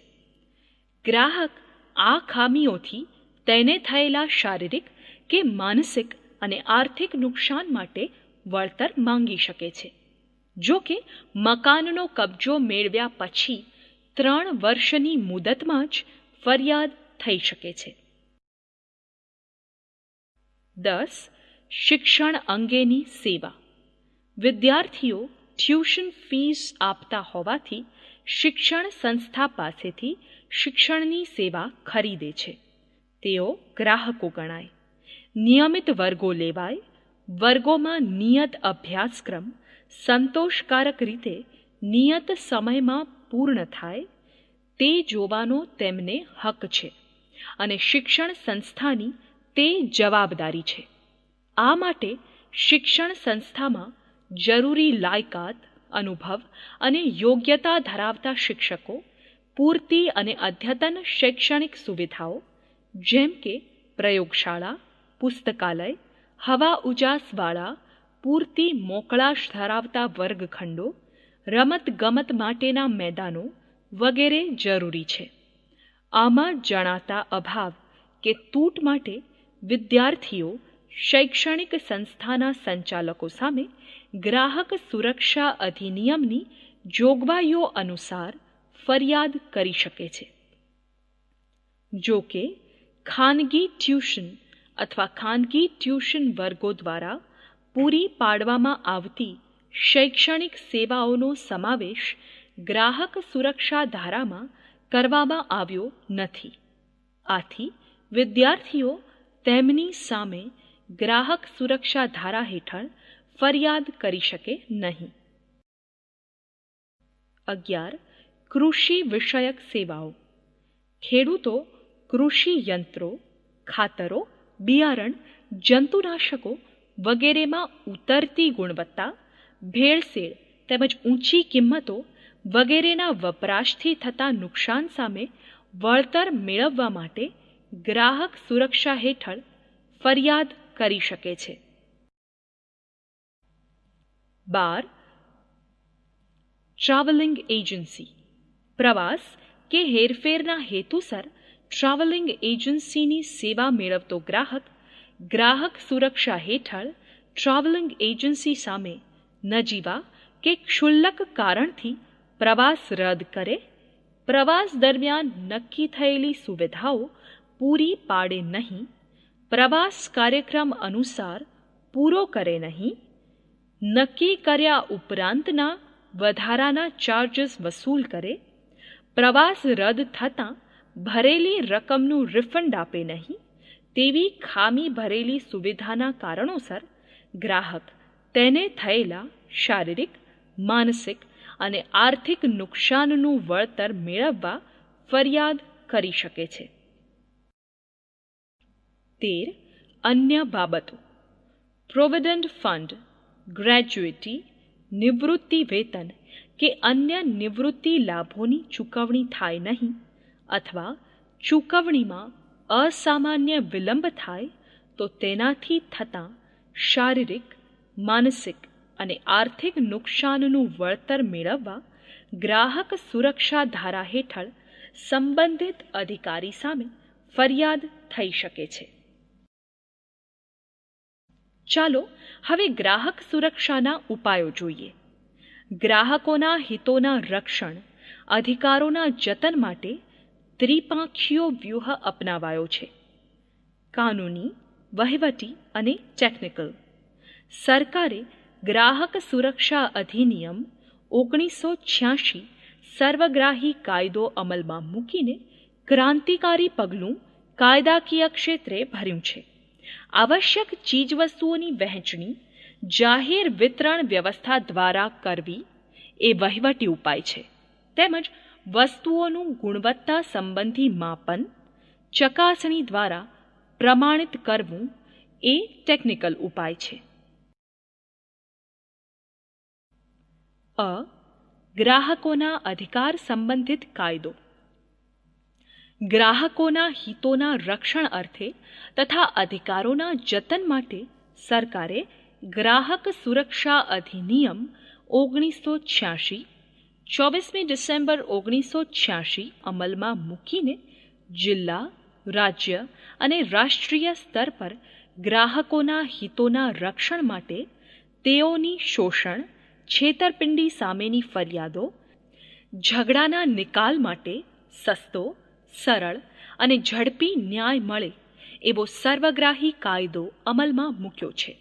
ગ્રાહક આ ખામીઓથી તેને થયેલા શારીરિક કે માનસિક અને આર્થિક નુકસાન માટે વળતર માંગી શકે છે. જો કે મકાનનો કબજો મેળવ્યા પછી 3 વર્ષની મુદતમાં જ ફરિયાદ થઈ શકે છે. 10. શિક્ષણ અંગેની સેવા. વિદ્યાર્થીઓ ટ્યુશન ફીસ આપતા હોવાથી શિક્ષણ સંસ્થા પાસેથી શિક્ષણની સેવા ખરીદે છે. તેઓ ગ્રાહકો ગણાય. નિયમિત વર્ગો લેવાય, વર્ગોમાં નિયત અભ્યાસક્રમ સંતોષકારક રીતે નિયત સમયમાં પૂર્ણ થાય તે જોવાનો તેમને હક છે અને શિક્ષણ સંસ્થાની તે જવાબદારી છે. આ માટે શિક્ષણ સંસ્થામાં જરૂરી લાયકાત, અનુભવ અને યોગ્યતા ધરાવતા શિક્ષકો, પૂરતી અને અદ્યતન શૈક્ષણિક સુવિધાઓ જેમ કે પ્રયોગશાળા, પુસ્તકાલય, હવા ઉજાસવાળા, પૂરતી મોકળાશ ધરાવતા વર્ગખંડો, રમતગમત માટેના મેદાનો વગેરે જરૂરી છે. આમાં જણાતા અભાવ કે તૂટ માટે વિદ્યાર્થીઓ શૈક્ષણિક સંસ્થાના સંચાલકો સામે ગ્રાહક સુરક્ષા અધિનિયમની જોગવાઈઓ અનુસાર ફરિયાદ કરી શકે છે. જો કે ખાનગી ટ્યુશન અથવા ખાનગી ટ્યુશન વર્ગો દ્વારા પૂરી પાડવામાં આવતી શૈક્ષણિક સેવાઓનો સમાવેશ ગ્રાહક સુરક્ષા ધારામાં કરવામાં આવ્યો નથી. આથી વિદ્યાર્થીઓ તેમની સામે ગ્રાહક સુરક્ષા ધારા હેઠળ ફરિયાદ કરી શકે નહીં. 11. કૃષિ વિષયક સેવાઓ. ખેડૂતો કૃષિ યંત્રો, ખાતરો, બિયારણ, જંતુનાશકો વગેરેમાં ઉતરતી ગુણવત્તા, ભેળસેળ તેમજ ઊંચી કિંમતો વગેરેના વપરાશથી થતા નુકસાન સામે વળતર મેળવવા માટે ગ્રાહક સુરક્ષા હેઠળ ફરિયાદ કરી શકે છે. 12. Travelling agency. પ્રવાસ કે હેરફેરના હેતુસર ટ્રાવેલિંગ એજન્સીની સેવા મેળવતો ગ્રાહક ગ્રાહક સુરક્ષા હેઠળ ટ્રાવેલિંગ એજન્સી સામે નજીવા કે ક્ષુલ્લક કારણથી પ્રવાસ રદ કરે, પ્રવાસ દરમિયાન નક્કી થયેલી સુવિધાઓ પૂરી પાડે નહીં, પ્રવાસ કાર્યક્રમ અનુસાર પૂરો કરે નહીં, નક્કી કર્યા ઉપરાંતના વધારાના ચાર્જીસ વસૂલ કરે, પ્રવાસ રદ થતાં ભરેલી રકમનું રિફંડ આપે નહીં તેવી ખામી ભરેલી સુવિધાના કારણોસર ગ્રાહક તેને થયેલા શારીરિક, માનસિક અને આર્થિક નુકસાનનું વળતર મેળવવા ફરિયાદ કરી શકે છે. 13. અન્ય બાબતો. પ્રોવિડન્ટ ફંડ, ગ્રેજ્યુઇટી, નિવૃત્તિ વેતન કે અન્ય નિવૃત્તિ લાભોની ચૂકવણી થાય નહીં અથવા ચૂકવણીમાં અસામાન્ય વિલંબ થાય તો તેનાથી થતાં શારીરિક, માનસિક અને આર્થિક નુકસાનનું વળતર મેળવવા ગ્રાહક સુરક્ષા ધારા હેઠળ સંબંધિત અધિકારી સામે ફરિયાદ થઈ શકે છે. ચાલો હવે ગ્રાહક સુરક્ષાના ઉપાયો જોઈએ. ગ્રાહકોના હિતોના રક્ષણ, અધિકારોના જતન માટે ત્રિપાંખીયો વ્યૂહ અપનાવાયો છે. કાનૂની, વહીવટી અને ટેકનિકલ. સરકારે ગ્રાહક સુરક્ષા અધિનિયમ 1986 સર્વગ્રાહી કાયદો અમલમાં મૂકીને ક્રાંતિકારી પગલું કાયદાકીય ક્ષેત્રે ભર્યું છે. આવશ્યક ચીજવસ્તુઓની વહેંચણી જાહેર વિતરણ વ્યવસ્થા દ્વારા કરવી એ વહીવટી ઉપાય છે, તેમજ વસ્તુઓનું ગુણવત્તા સંબંધી માપન, ચકાસણી દ્વારા પ્રમાણિત કરવું એ ટેકનિકલ ઉપાય છે. ગ્રાહકોના અધિકાર સંબંધિત કાયદો. ગ્રાહકોના હિતોના રક્ષણ અર્થે તથા અધિકારોના જતન માટે સરકારે ગ્રાહક સુરક્ષા અધિનિયમ 1986 24 ડિસેમ્બર 1986 અમલમાં મૂકીને જિલ્લા, રાજ્ય અને રાષ્ટ્રીય સ્તર પર ગ્રાહકોના હિતોના રક્ષણ માટે તેઓની શોષણ, છેતરપિંડી સામેની ફરિયાદો, ઝઘડાના નિકાલ માટે સસ્તો, સરળ અને ઝડપી ન્યાય મળે એવો સર્વગ્રાહી કાયદો અમલમાં મૂક્યો છે.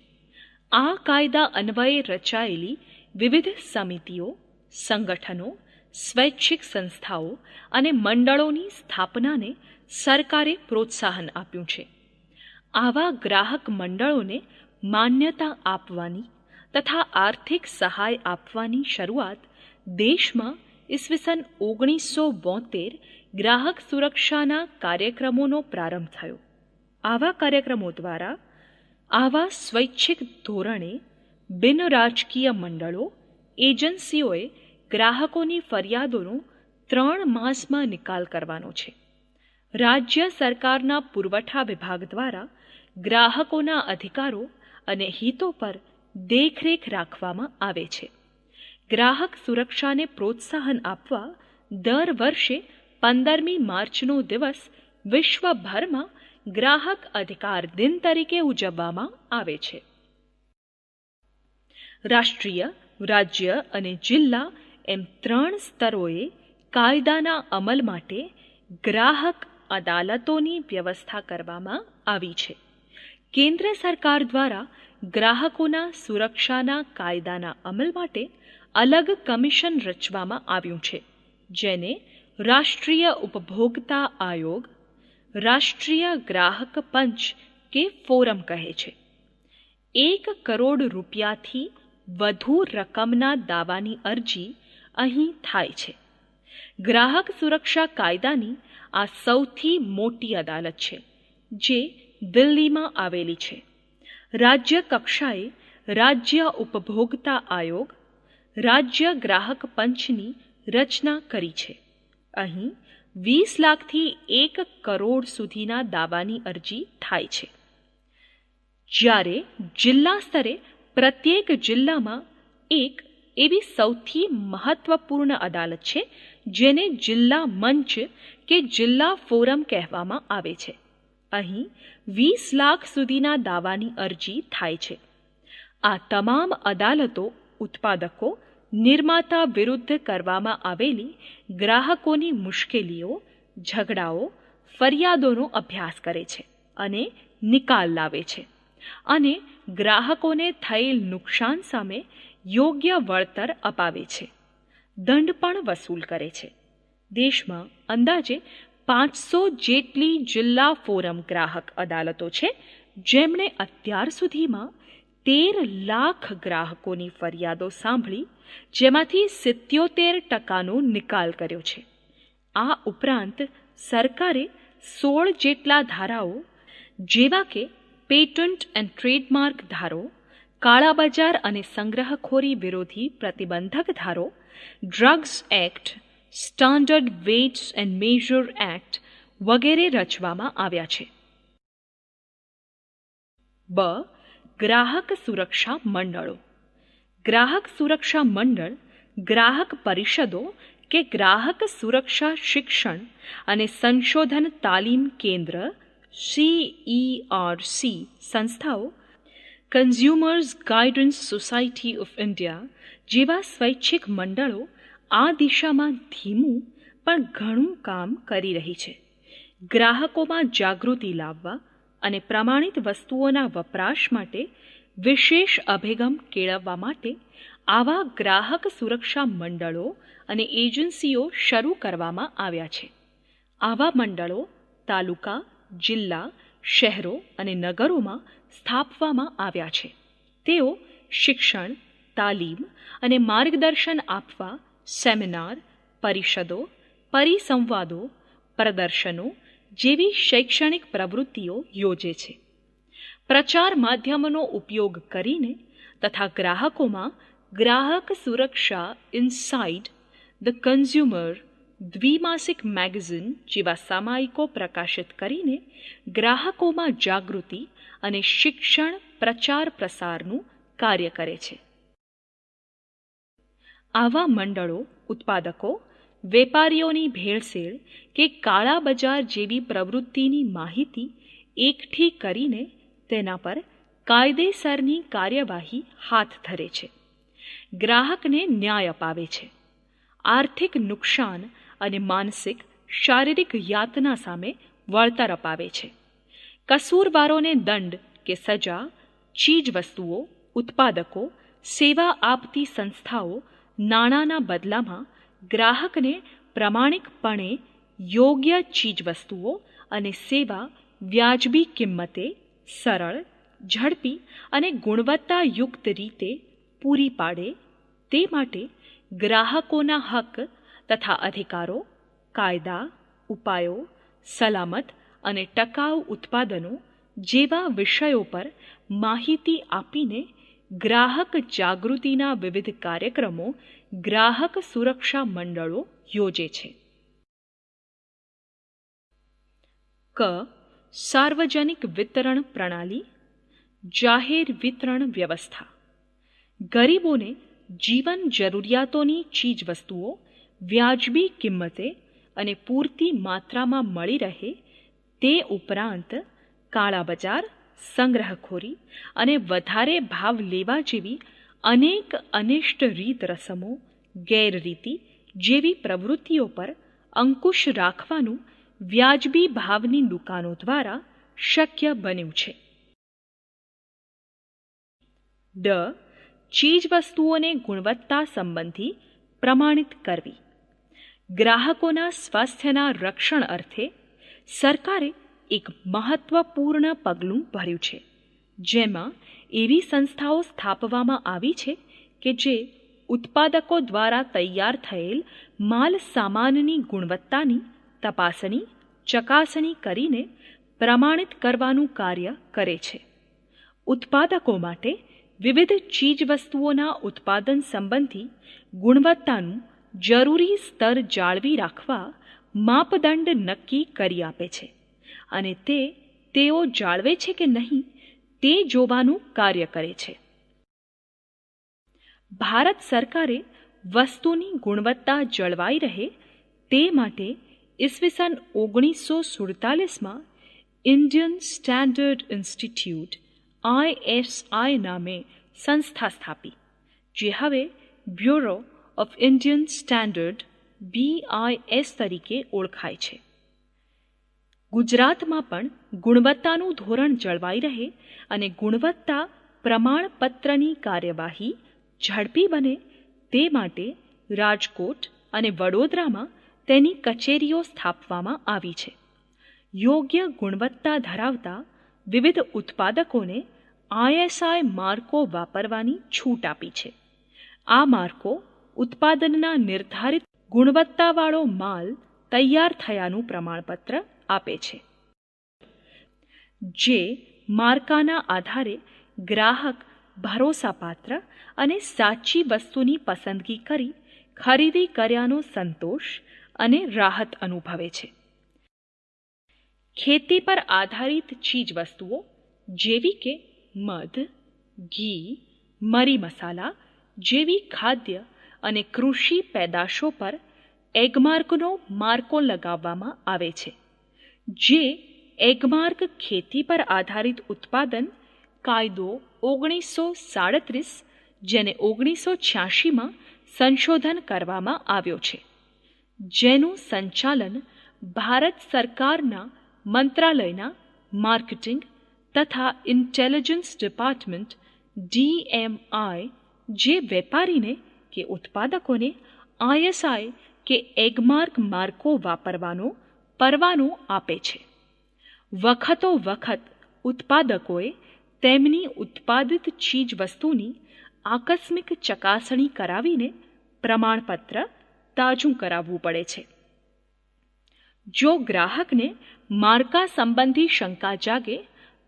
આ કાયદા અન્વયે રચાયેલી વિવિધ સમિતિઓ, સંગઠનો, સ્વૈચ્છિક સંસ્થાઓ અને મંડળોની સ્થાપનાને સરકારે પ્રોત્સાહન આપ્યું છે. આવા ગ્રાહક મંડળોને માન્યતા આપવાની તથા આર્થિક સહાય આપવાની શરૂઆત દેશમાં ઈસવીસન 1972 ગ્રાહક સુરક્ષાના કાર્યક્રમોનો પ્રારંભ થયો. આવા કાર્યક્રમો દ્વારા આવા સ્વૈચ્છિક ધોરણે બિનરાજકીય મંડળો, એજન્સીઓએ ગ્રાહકોની ફરિયાદોનો 3 માસમાં નિકાલ કરવાનો છે. રાજ્ય સરકારના પુરવઠા વિભાગ દ્વારા ગ્રાહકોના અધિકારો અને હિતો પર દેખરેખ રાખવામાં આવે છે. ગ્રાહક સુરક્ષાને પ્રોત્સાહન આપવા દર વર્ષે 15મી માર્ચનો દિવસ વિશ્વભરમાં ગ્રાહક અધિકાર દિન તરીકે ઉજવવામાં આવે છે. રાષ્ટ્રીય, રાજ્ય અને જિલ્લા એમ 3 સ્તરોએ કાયદાના અમલ માટે ગ્રાહક અદાલતોની વ્યવસ્થા કરવામાં આવી છે. કેન્દ્ર સરકાર દ્વારા ગ્રાહકોના સુરક્ષાના કાયદાના અમલ માટે અલગ કમિશન રચવામાં આવ્યું છે, જેને રાષ્ટ્રીય ઉપભોક્તા આયોગ, રાષ્ટ્રીય ગ્રાહક પંચ કે ફોરમ કહે છે. 1 કરોડ રૂપિયાથી વધુ રકમના દાવાની અરજી અહીં થાય છે. ગ્રાહક સુરક્ષા કાયદાની આ સૌથી મોટી અદાલત છે, જે દિલ્હીમાં આવેલી છે. રાજ્ય કક્ષાએ રાજ્ય ઉપભોક્તા આયોગ, રાજ્ય ગ્રાહક પંચની રચના કરી છે. અહીં 20 લાખથી 1 કરોડ સુધીના દાવાની અરજી થાય છે. જ્યારે જિલ્લા સ્તરે પ્રત્યેક જિલ્લામાં એક એવી સૌથી મહત્વપૂર્ણ અદાલત છે, જેને જિલ્લા મંચ કે જિલ્લા ફોરમ કહેવામાં આવે છે. અહીં 20 લાખ સુધીના દાવાની અરજી થાય છે. આ તમામ અદાલતો ઉત્પાદકો, નિર્માતા વિરુદ્ધ કરવામાં આવેલી ગ્રાહકોની મુશ્કેલીઓ, ઝઘડાઓ, ફરિયાદોનો અભ્યાસ કરે છે અને નિકાલ લાવે છે અને ગ્રાહકોને થયેલ નુકસાન સામે યોગ્ય વળતર અપાવે છે. દંડ પણ વસૂલ કરે છે. દેશમાં અંદાજે 500 જેટલી જિલ્લા ફોરમ ગ્રાહક અદાલતો છે, જેમણે અત્યાર સુધીમાં 13 લાખ ગ્રાહકોની ફરિયાદો સાંભળી, જેમાંથી 77% નિકાલ કર્યો છે. આ ઉપરાંત સરકારે 16 જેટલા ધારાઓ, જેવા કે પેટન્ટ એન્ડ ટ્રેડમાર્ક ધારો, કાળાબજાર અને સંગ્રહખોરી વિરોધી પ્રતિબંધક ધારો, drugs act, standard waits and measure act વગેરે રચવામાં આવ્યા છે. બ. ગ્રાહક સુરક્ષા મંડળો. ગ્રાહક સુરક્ષા મંડળ ગ્રાહક પરિષદો કે ગ્રાહક સુરક્ષા શિક્ષણ અને સંશોધન તાલીમ કેન્દ્ર CERC સંસ્થાઓ, consumers guidance society of India જેવા સ્વૈચ્છિક મંડળો આ દિશામાં ધીમું પણ ઘણું કામ કરી રહી છે. ગ્રાહકોમાં જાગૃતિ લાવવા અને પ્રમાણિત વસ્તુઓના વપરાશ માટે વિશેષ અભિગમ કેળવવા માટે આવા ગ્રાહક સુરક્ષા મંડળો અને એજન્સીઓ શરૂ કરવામાં આવ્યા છે. આવા મંડળો તાલુકા, જિલ્લા, શહેરો અને નગરોમાં સ્થાપવામાં આવ્યા છે. તેઓ શિક્ષણ, તાલીમ અને માર્ગદર્શન આપવા સેમિનાર, પરિષદો, પરિસંવાદો, પ્રદર્શનો જેવી શૈક્ષણિક પ્રવૃત્તિઓ યોજે છે. પ્રચાર માધ્યમોનો ઉપયોગ કરીને તથા ગ્રાહકોમાં ગ્રાહક સુરક્ષા ઇનસાઇડ ધ કન્ઝ્યુમર દ્વિમાસિક મેગેઝિન જેવા સામાયિકો પ્રકાશિત કરીને ગ્રાહકોમાં જાગૃતિ અને શિક્ષણ પ્રચાર પ્રસારનું કાર્ય કરે છે. આવા મંડળો ઉત્પાદકો, વેપારીઓની ભેળસેળ કે કાળા બજાર જેવી પ્રવૃત્તિની માહિતી એકઠી કરીને તેના પર કાયદેસરની કાર્યવાહી હાથ ધરે છે. ગ્રાહકને ન્યાય અપાવે છે. આર્થિક નુકસાન અને માનસિક શારીરિક યાતના સામે વળતર અપાવે છે. કસૂરવારોને દંડ કે સજા ચીજ વસ્તુઓ, ઉત્પાદકો, સેવા આપતી સંસ્થાઓ નાણાંના બદલામાં ગ્રાહકને પ્રમાણિકપણે યોગ્ય ચીજ વસ્તુઓ અને સેવા વ્યાજબી કિંમતે, સરળ, ઝડપી અને ગુણવત્તાયુક્ત રીતે પૂરી પાડે તે માટે ગ્રાહકોના હક તથા અધિકારો, કાયદા, ઉપાયો, સલામત અને ટકાઉ ઉત્પાદનો જેવા વિષયો પર માહિતી આપીને ગ્રાહક જાગૃતિના વિવિધ કાર્યક્રમો ગ્રાહક સુરક્ષા મંડળો યોજે છે. ક. સાર્વજનિક વિતરણ પ્રણાલી, જાહેર વિતરણ વ્યવસ્થા. ગરીબોને જીવન જરૂરિયાતોની ચીજ વસ્તુઓ વ્યાજબી કિંમતે અને પૂરતી માત્રામાં મળી રહે તે ઉપરાંત કાળા બજાર, સંગ્રહખોરી અને વધારે ભાવ લેવા જેવી અનેક અનિષ્ટ રીત રસમો, ગેરરીતિ જેવી પ્રવૃત્તિઓ પર અંકુશ રાખવાનું વ્યાજબી ભાવની દુકાનો દ્વારા શક્ય બન્યું છે. ડ. ચીજ વસ્તુઓને ગુણવત્તા સંબંધી પ્રમાણિત કરવી. ગ્રાહકોના સ્વાસ્થ્યના રક્ષણ અર્થે સરકારે એક મહત્વપૂર્ણ પગલું ભર્યું છે, જેમાં એવી સંસ્થાઓ સ્થાપવામાં આવી છે કે જે ઉત્પાદકો દ્વારા તૈયાર થયેલ માલ સામાનની ગુણવત્તાની તપાસણી, ચકાસણી કરીને પ્રમાણિત કરવાનું કાર્ય કરે છે. ઉત્પાદકો માટે વિવિધ ચીજ વસ્તુઓના ઉત્પાદન સંબંધી ગુણવત્તાનું જરૂરી સ્તર જાળવી રાખવા માપદંડ નક્કી કરી આપે છે અને તેઓ જાળવે છે કે નહીં તે જોવાનું કાર્ય કરે છે. ભારત સરકારે વસ્તુની ગુણવત્તા જળવાઈ રહે તે માટે ઈસવીસન 1947માં ઇન્ડિયન સ્ટેન્ડર્ડ ઇન્સ્ટિટ્યૂટ ISI નામે સંસ્થા સ્થાપી, જે હવે bureau of Indian standard BIS તરીકે ઓળખાય છે. ગુજરાતમાં પણ ગુણવત્તાનું ધોરણ જળવાઈ રહે અને ગુણવત્તા પ્રમાણપત્રની કાર્યવાહી ઝડપી બને તે માટે રાજકોટ અને વડોદરામાં તેની કચેરીઓ સ્થાપવામાં આવી છે. યોગ્ય ગુણવત્તા ધરાવતા વિવિધ ઉત્પાદકોને ISI માર્કો વાપરવાની છૂટ આપી છે. આ માર્કો ઉત્પાદનના નિર્ધારિત ગુણવત્તાવાળો માલ તૈયાર થયાનું પ્રમાણપત્ર આપે છે. જે માર્કાના આધારે ગ્રાહક ભરોસાપાત્ર અને સાચી વસ્તુની પસંદગી કરી ખરીદી કર્યાનો સંતોષ અને રાહત અનુભવે છે. ખેતી પર આધારિત ચીજ વસ્તુઓ જેવી કે મધ, ઘી, મરી મસાલા જેવી ખાદ્ય અને કૃષિ પેદાશો પર એગમાર્કનો માર્કો લગાવવામાં આવે છે. જે એગમાર્ક ખેતી પર આધારિત ઉત્પાદન કાયદો 1937, જેને 1986માં સંશોધન કરવામાં આવ્યો છે, જેનું સંચાલન ભારત સરકારના મંત્રાલયના માર્કેટિંગ તથા ઇન્ટેલિજન્સ ડિપાર્ટમેન્ટ DMI, જે વેપારીને કે ઉત્પાદકોને ISI કે એગમાર્ક માર્કો વાપરવાનો પરવાનો આપે છે. વખતો વખત ઉત્પાદકોએ તેમની ઉત્પાદિત ચીજ વસ્તુની આકસ્મિક ચકાસણી કરાવીને પ્રમાણપત્ર તાજું કરાવવું પડે છે. જો ગ્રાહકને માર્કા સંબંધી શંકા જાગે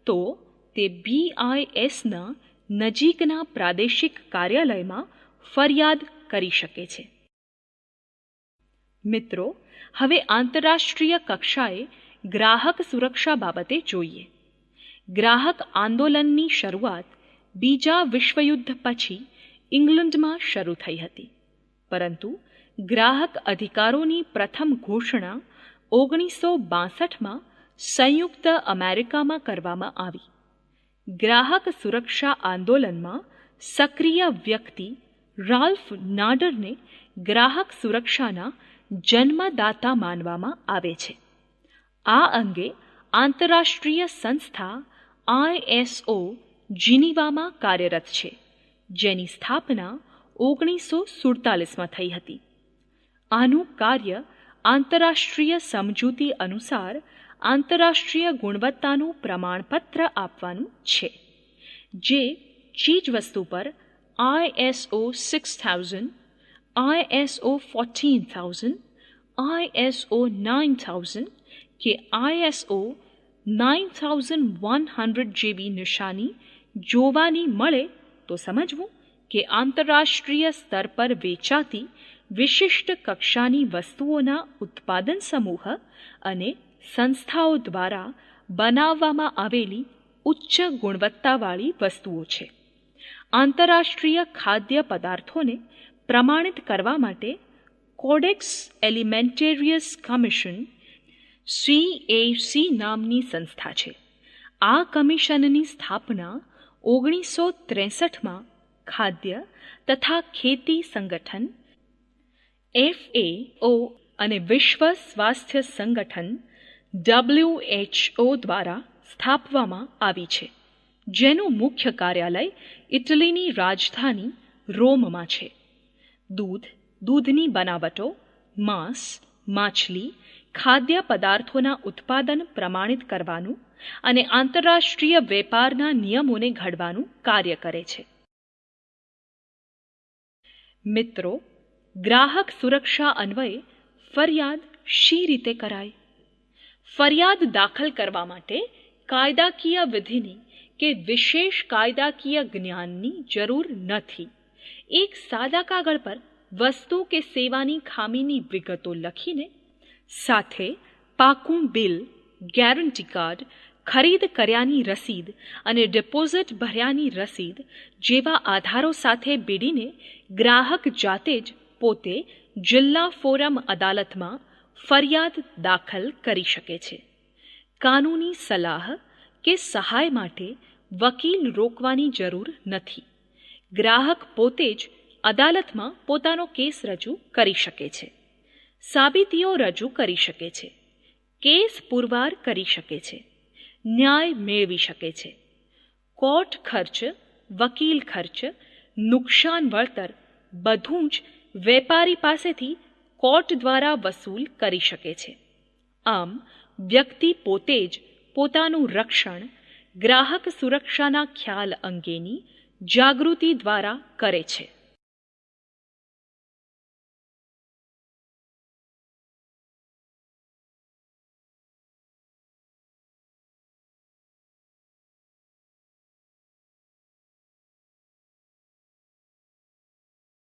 તો તે BISના નજીકના પ્રાદેશિક કાર્યાલયમાં ફરિયાદ કરી શકે છે. મિત્રો, હવે આંતરરાષ્ટ્રીય કક્ષાએ ગ્રાહક સુરક્ષા બાબતે જોઈએ. ગ્રાહક આંદોલનની શરૂઆત બીજા વિશ્વયુદ્ધ પછી ઇંગ્લેન્ડમાં શરૂ થઈ હતી, પરંતુ ગ્રાહક અધિકારોની પ્રથમ ઘોષણા 1962માં સંયુક્ત અમેરિકામાં કરવામાં આવી. ગ્રાહક સુરક્ષા આંદોલનમાં સક્રિય વ્યક્તિ રાલ્ફ નાડરને ગ્રાહક સુરક્ષાના જન્મદાતા માનવામાં આવે છે. આ અંગે આંતરરાષ્ટ્રીય સંસ્થા ISO જીનીવામાં કાર્યરત છે, જેની સ્થાપના 1947માં થઈ હતી. આનું કાર્ય આંતરરાષ્ટ્રીય સમજૂતી અનુસાર આંતરરાષ્ટ્રીય ગુણવત્તાનું પ્રમાણપત્ર આપવાનું છે, જે ચીજવસ્તુ પર ISO 6000, ISO 14000, ISO 9000 કે ISO 9100 જેવી નિશાની જોવાની મળે તો સમજવું કે આંતરરાષ્ટ્રીય સ્તર પર વેચાતી વિશિષ્ટ કક્ષાની વસ્તુઓના ઉત્પાદન સમૂહ અને સંસ્થાઓ દ્વારા બનાવવામાં આવેલી ઉચ્ચ ગુણવત્તાવાળી વસ્તુઓ છે. આંતરરાષ્ટ્રીય ખાદ્ય પદાર્થોને પ્રમાણિત કરવા માટે કોડેક્સ એલિમેન્ટેરિયસ કમિશન CAC નામની સંસ્થા છે. આ કમિશનની સ્થાપના 1963માં ખાદ્ય તથા ખેતી સંગઠન FAO અને વિશ્વ સ્વાસ્થ્ય સંગઠન WHO દ્વારા સ્થાપવામાં આવી છે, જેનું મુખ્ય કાર્યાલય ઇટલીની રાજધાની રોમમાં છે. દૂધ, દૂધની બનાવટો, માંસ, માછલી, ખાદ્ય પદાર્થોના ઉત્પાદન પ્રમાણિત કરવાનું અને આંતરરાષ્ટ્રીય વેપારના નિયમોને ઘડવાનું કાર્ય કરે છે. મિત્રો, ગ્રાહક સુરક્ષા અન્વયે ફરિયાદ શી રીતે કરાય? ફરિયાદ દાખલ કરવા માટે કાયદાકીય વિધિની કે વિશેષ કાયદાકીય જ્ઞાનની જરૂર નથી. એક સાદા કાગળ પર વસ્તુ કે સેવાની ખામીની વિગતો લખીને સાથે પાકું બિલ, ગેરંટી કાર્ડ, ખરીદ કર્યાની રસીદ અને ડિપોઝિટ ભર્યાની રસીદ જેવા આધારો સાથે બીડીને ગ્રાહક જાતે જ પોતે જિલ્લા ફોરમ અદાલતમાં ફરિયાદ દાખલ કરી શકે છે. કાનૂની સલાહ કે સહાય માટે વકીલ રોકવાની જરૂર નથી. ગ્રાહક પોતે જ અદાલતમાં પોતાનો કેસ રજૂ કરી શકે છે, સાબિતીઓ રજૂ કરી શકે છે, કેસ પુરવાર કરી શકે છે, ન્યાય મેળવી શકે છે. કોર્ટ ખર્ચ, વકીલ ખર્ચ, નુકસાન વળતર બધું જ વેપારી પાસેથી કોર્ટ દ્વારા વસૂલ કરી શકે છે. આમ વ્યક્તિ પોતે જ પોતાનું રક્ષણ ગ્રાહક સુરક્ષાના ખ્યાલ અંગેની જાગૃતિ દ્વારા કરે છે.